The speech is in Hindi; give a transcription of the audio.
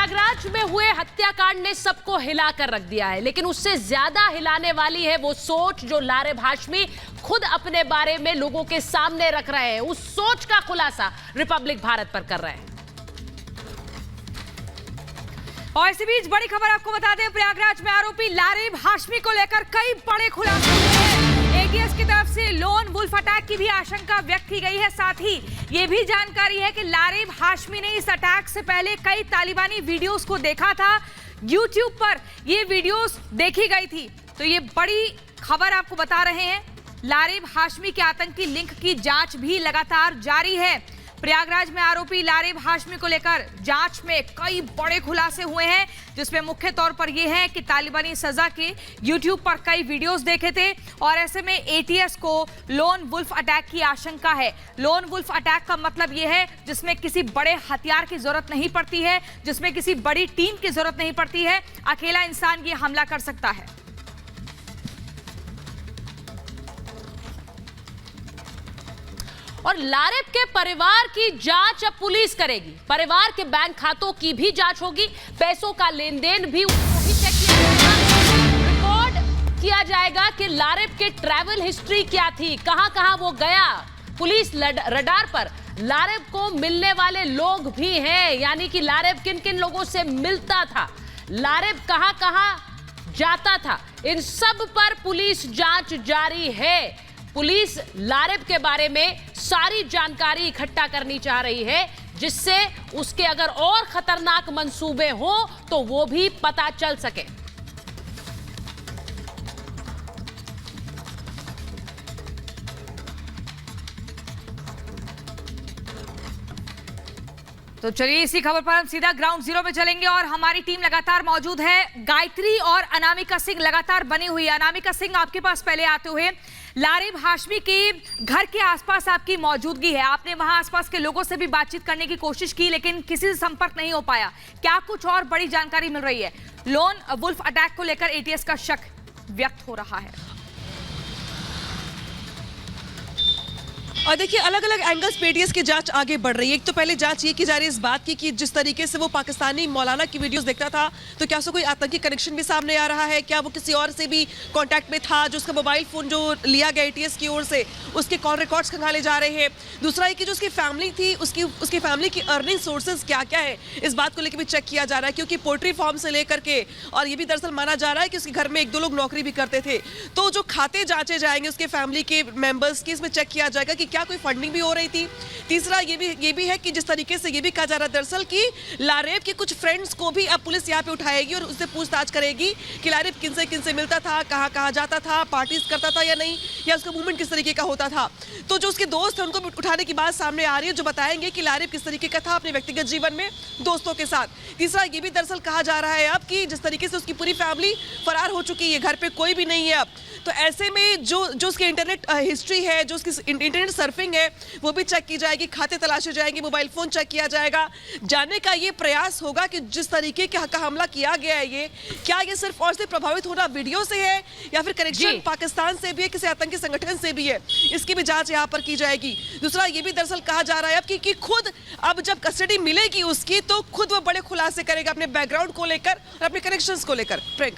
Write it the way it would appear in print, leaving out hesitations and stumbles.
प्रयागराज में हुए हत्याकांड ने सबको हिलाकर रख दिया है, लेकिन उससे ज्यादा हिलाने वाली है वो सोच जो लारेब हाशमी खुद अपने बारे में लोगों के सामने रख रहे हैं। उस सोच का खुलासा रिपब्लिक भारत पर कर रहे हैं। और इसी बीच बड़ी खबर आपको बता दें, प्रयागराज में आरोपी लारेब हाशमी को लेकर कई बड़े खुलासे हुए हैं। एटीएस की तरफ से लोन वुल्फ अटैक की भी आशंका व्यक्त की गई है। साथ ही ये भी जानकारी है कि लारेब हाशमी ने इस अटैक से पहले कई तालिबानी वीडियोस को देखा था। यूट्यूब पर ये वीडियोस देखी गई थी। तो ये बड़ी खबर आपको बता रहे हैं, लारेब हाशमी के आतंकी लिंक की जांच भी लगातार जारी है। प्रयागराज में आरोपी लारेब हाशमी को लेकर जांच में कई बड़े खुलासे हुए हैं, जिसमें मुख्य तौर पर यह है कि तालिबानी सजा के यूट्यूब पर कई वीडियोस देखे थे और ऐसे में एटीएस को लोन वुल्फ अटैक की आशंका है। लोन वुल्फ अटैक का मतलब यह है जिसमें किसी बड़े हथियार की जरूरत नहीं पड़ती है, जिसमें किसी बड़ी टीम की जरूरत नहीं पड़ती है, अकेला इंसान ये हमला कर सकता है। और लारेब के परिवार की जांच अब पुलिस करेगी। परिवार के बैंक खातों की भी जांच होगी, पैसों का लेन देन भी उसको भी चेक किया जाएगा। रिकॉर्ड किया जाएगा कि लारेब के ट्रैवल हिस्ट्री क्या थी, कहां-कहां वो गया। पुलिस रडार पर लारेब को मिलने वाले लोग भी हैं, यानी कि लारेब किन-किन लोगों से मिलता था, लारेब कहां-कहां जाता था, इन सब पर पुलिस जांच जारी है। पुलिस लारेब के बारे में सारी जानकारी इकट्ठा करनी चाह रही है, जिससे उसके अगर और खतरनाक मंसूबे हो तो वो भी पता चल सके। तो चलिए इसी खबर पर हम सीधा ग्राउंड जीरो में चलेंगे और हमारी टीम लगातार मौजूद है। गायत्री और अनामिका सिंह लगातार बनी हुई है। अनामिका सिंह, आपके पास पहले आते हुए, लारेब हाशमी के घर के आसपास आपकी मौजूदगी है। आपने वहां आसपास के लोगों से भी बातचीत करने की कोशिश की, लेकिन किसी से संपर्क नहीं हो पाया। क्या कुछ और बड़ी जानकारी मिल रही है? लोन वुल्फ अटैक को लेकर एटीएस का शक व्यक्त हो रहा है। और देखिए, अलग अलग एंगल्स पे एटीएस की जांच आगे बढ़ रही है। एक तो पहले जांच ये की जा रही है इस बात की कि जिस तरीके से वो पाकिस्तानी मौलाना की वीडियोस देखता था, तो क्या उसका कोई आतंकी कनेक्शन भी सामने आ रहा है? क्या वो किसी और से भी कांटेक्ट में था? जो उसका मोबाइल फोन जो लिया गया एटीएस की ओर से, उसके कॉल रिकॉर्ड्स खंगाले जा रहे हैं। दूसरा ये कि जो उसकी फैमिली थी, उसकी फैमिली की अर्निंग सोर्सेज क्या क्या है, इस बात को लेकर भी चेक किया जा रहा है। क्योंकि पोल्ट्री फार्म से लेकर के, और ये भी दरअसल माना जा रहा है कि उसके घर में एक दो लोग नौकरी भी करते थे। तो जो खाते जांचे जाएंगे उसके फैमिली के मेंबर्स की, इसमें चेक किया जाएगा कि क्या कोई फंडिंग भी हो रही थी। तीसरा ये भी है कि जिस तरीके से ये भी कहा जा रहा है दरअसल कि लारेब के कुछ फ्रेंड्स को भी अब पुलिस यहाँ पे उठाएगी और उससे पूछताछ करेगी कि लारेब किनसे मिलता था, कहाँ जाता था, पार्टीज करता था या नहीं, या उसका मूवमेंट किस तरीके का होता था। तो जो उसके दोस्त हैं उनको उठाने की बात सामने आ रही है, जो बताएंगे कि लारेब किस तरीके का था अपने व्यक्तिगत जीवन में दोस्तों के साथ। तीसरा ये भी दरअसल कहा जा रहा है अब कि जिस तरीके से उसकी पूरी फैमिली फरार हो चुकी है, घर पे कोई भी नहीं है अब। तो ऐसे में जो उसकी इंटरनेट हिस्ट्री है, जो उसकी इंटरनेट सर्फिंग है, वो भी चेक की जाएगी, खाते तलाशे जाएंगे, मोबाइल फोन चेक किया जाएगा। जानने का ये प्रयास होगा कि जिस तरीके का हमला किया गया है, ये क्या ये सिर्फ और सिर्फ प्रभावित होना वीडियो से है या फिर कनेक्शन पाकिस्तान से भी है, किसी आतंकी संगठन से भी है, इसकी भी जांच यहाँ पर की जाएगी। दूसरा ये भी दरअसल कहा जा रहा है अब कि खुद अब जब कस्टडी मिलेगी उसकी, तो खुद वो बड़े खुलासे करेगा अपने बैकग्राउंड को लेकर और अपने कनेक्शंस को लेकर। प्रियंका।